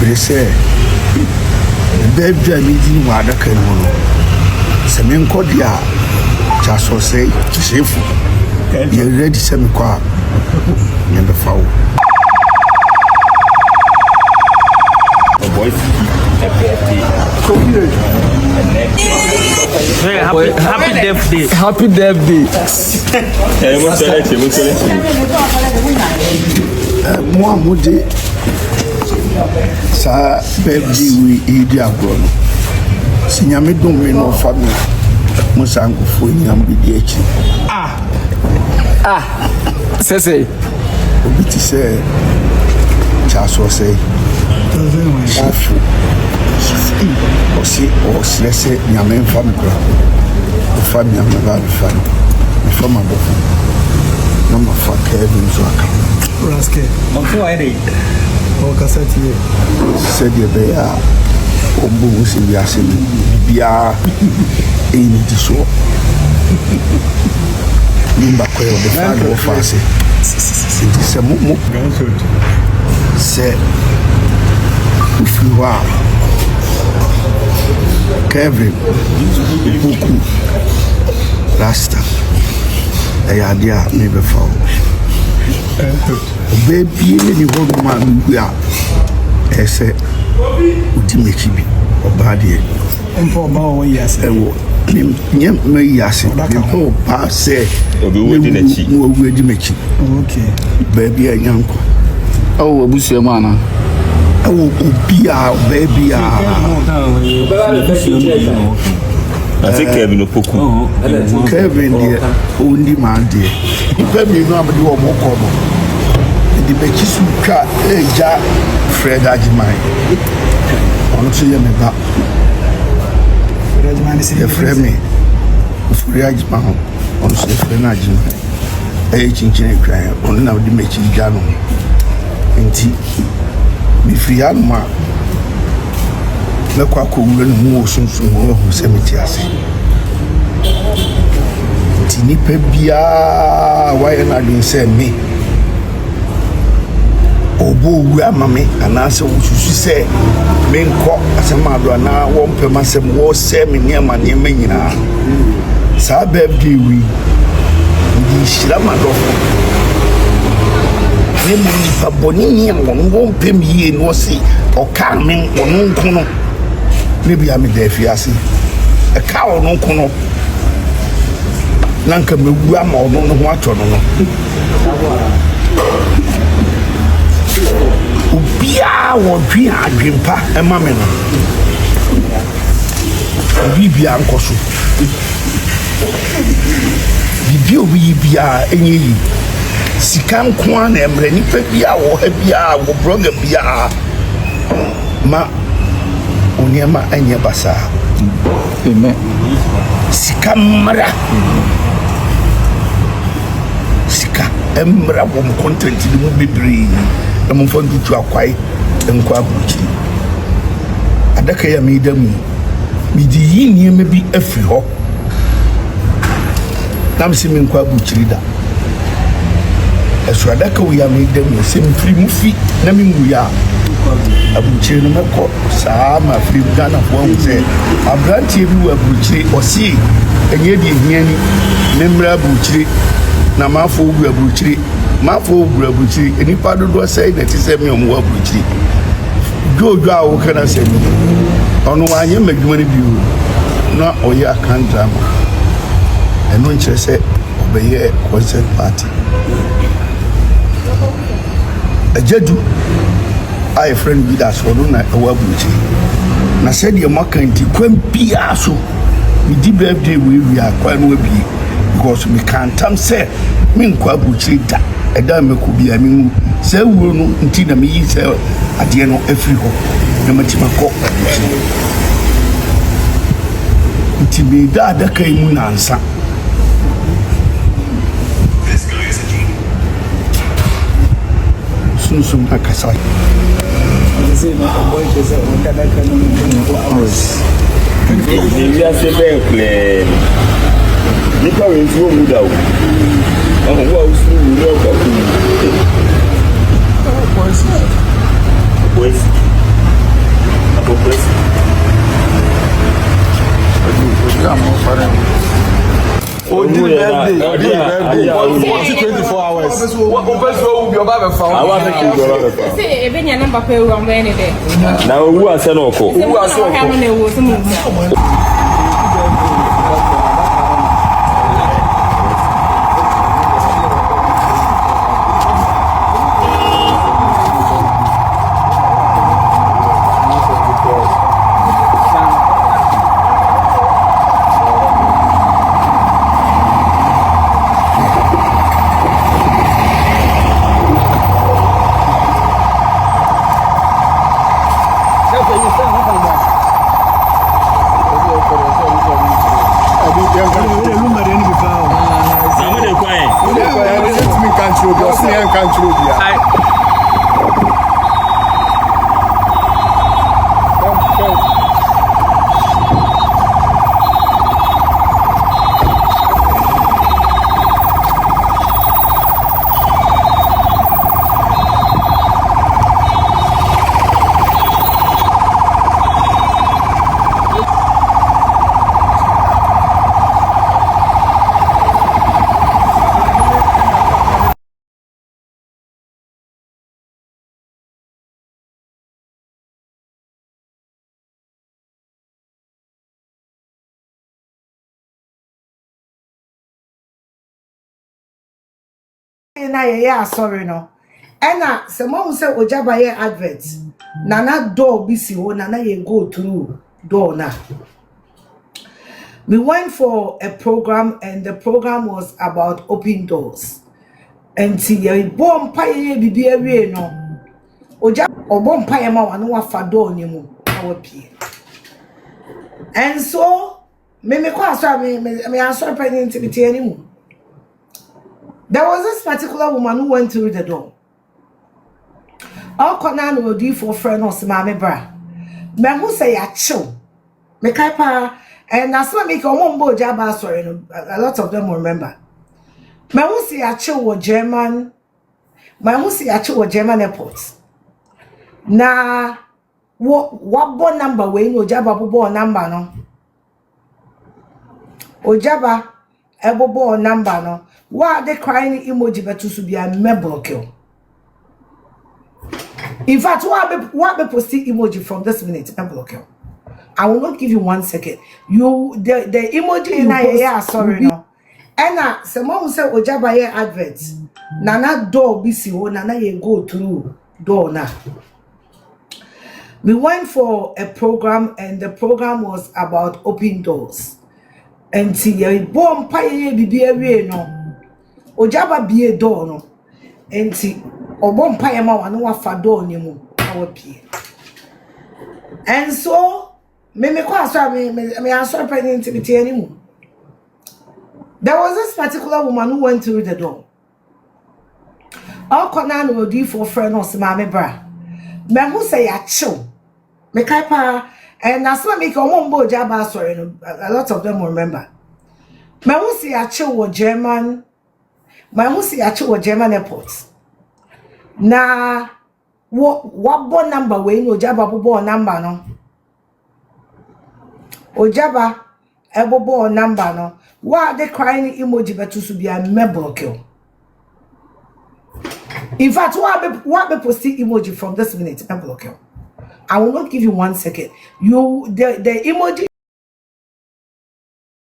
They say, baby, I mean, what I can do. Semen Cordia, just or say, safe. You're ready, semi car, and the foul. Oboy Siki, happy death day. Happy death day. Moi, Moody, Sir, baby, we eat your grown. Signame don't mean no family. Musango for him be the H. Say, Obiti say, Charles was say, or see, or say, Yaman family. The family of my family. The family of my number for Kevin Zaka. Raske. Before I did, O cassette. Said you they are Obu Siki, Bia, in the show. Nimba kwa the father of us. It is a mumu. Say, if you are Kevin, Buku, Rasta, a idea maybe for baby, any old man we are. I say, Utimekibi, or Badia. And for Bow, yes. Me yasi. Oh, pass say. Okay. Baby, a young. oh, Busia mana. Oh, baby. I think Kevin Opoku. Kevin, dear, only man, dear. Baby, no, but you are more common. The Bechisu cat, Fred Ajimai. On to your meba. The Fremi, Fred Ajimai, on to the Fred Ajimai. A chinchine cry, on now the Mechi Jano. And tea. Me free ma na kwa ko wura no mu osunsun wo ho semetiase tini pe bia wa ye na din se me obo wura mame anase wo susu se me nko asema do na wo mpem asem wo se me niam nyina sa birthday wi di shirama do nipa boni ni won pem yie no si o ka men won nkono ne bia me da fiase e ka won nkono nanka mewu ama won no ho ato no ubia won twi adwempa e ma me no bibia nkoso bibia obi bia enyi Sikan kwan emre ni pe bia wo ha bia wo blogger bia ma oniema anya basa amen sikamra sika emra wo content ni mu bibiri na mo fon dutu akwai enko abuchi adaka ya me damu mi di yi niema bi afiri ho nam se me enko abuchi da so adaka we am dem sem free mufi na me nguya abuchire no meko saa ma free Ghana for am say abrantie bi wa abuchire osi enye di hiani memra abuchire na mafo ogu abuchire enipa dodo say that is me omo abuchire jojo a wo kana say ono anye madwuma ne bi na oya kan drama eno nkyere say obeye concert party Ajadu I friend with us for na wabuchi na said your makanti kwam bia so we di birthday we are kwan we bi because we can't tam say me nkwa buchi da eda me ku bia me say wuro no nti na me yi say ade no afiri ho na matima ko nti me da da kai mu nansa Sum akasai. Say no boy to say on kada kan no hours. We are saying play. Nipa we nso mu da o. Wa usu mu ro ka ku. Oboy Siki. birthday. 24 hours. What will be about the phone? I want to keep going. Say, even your number pay one way any day. Now, who are sent off? Who are so having a was na ye sorry no ena se mo se ojaba ye advert na door bi si ho na ye go through door na. We went for a program and the program was about open doors and see ye bomb paye bibi awie no oja obom paye ma wa no wa fa door ni mu na wa pie. And so me kwa so me answer pregnant activity anymore. There was this particular woman who went through the door. All corner no do for friend or mama bra. Me who say ya chill. Me kai pa and as ma make omombo jaba sorry no a lot of them will remember. Me who say ya chill wo German. Me who say ya chill wo German airport. Na what bon number we no jaba bo number no. Ojaba ebobo number no. Why they crying emoji betu to be a block you? In fact, what be posting emoji from this minute? Block you. I will not give you 1 second. You the emoji in I sorry no. Ena someone say ojaba ye advert. Nana door bisi ho nana ye go through door na. We went for a program and the program was about open doors. And see ye bomb paye bibi awie no. Ojaba bie door no enti obom paye ma wa no wa fa door ni mu na wa pie. And so me kwa so me answer pregnant activity anymore. There was this particular woman who went through the door. All corner no do for friend or mama bra. Me who say ya chill. Me kai pa and as ma make omombo jaba sorry no a lot of them will remember. Me who say ya chill wo German. My who see actually German airport. Na what bon number we no jaba bo number no. Ojaba ebobo number no. Why they crying emoji betu to be a block you? In fact, what be posting emoji from this minute block you? I will not give you 1 second. You the emoji